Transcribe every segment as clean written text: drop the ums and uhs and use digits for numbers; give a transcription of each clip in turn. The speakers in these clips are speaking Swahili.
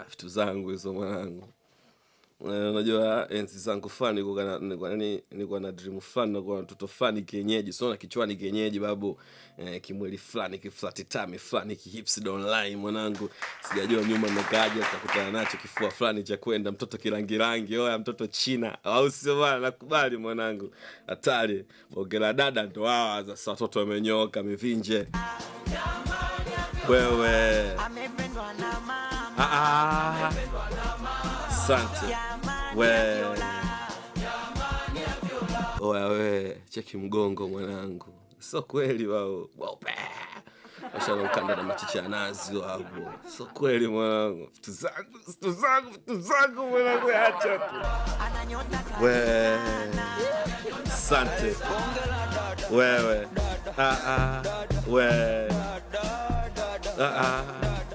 Vitu zangu hizo mwanangu. Unajua enzi zangu fulani nilikuwa na dream fulani, na mtoto fulani kienyeji, sio na kichwani kienyeji babu, kimwili fulani kiflati tami fulani kihips online mwanangu. Sijajua nyuma nimekaje utakutana nacho kifua fulani cha kwenda mtoto kirangi rangi, oya mtoto China au sio bwana, nakubali mwanangu. Hatari. Bogela dada ndo hawa sasa, watoto wamenyoka mivinje. Wewe. Asante. Oya we, cheki mgongo mwanangu. So kweli wao. Washana ukanda na machicha ya nazi hapo. So kweli mwanangu. Vitu zangu mwanangu, acha tu. Asante. Wewe.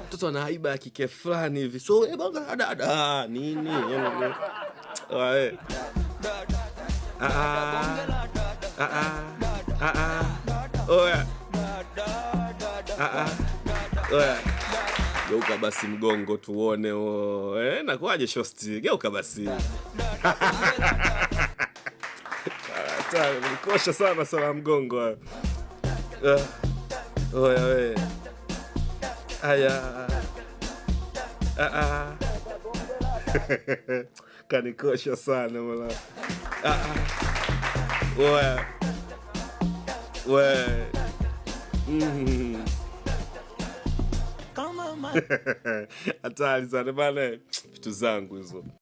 Mtoto ana haiba ya kike fulani hivi. So bonga dada nini? Oe. Oya. Oya. Geuka basi mgongo tuone. Nakuaje shosti? Geuka basi. Nikosha sana mgongo. Oya we. Aya. Kanikosha sana mwana. We. Hatari sana bana, vitu zangu hizo.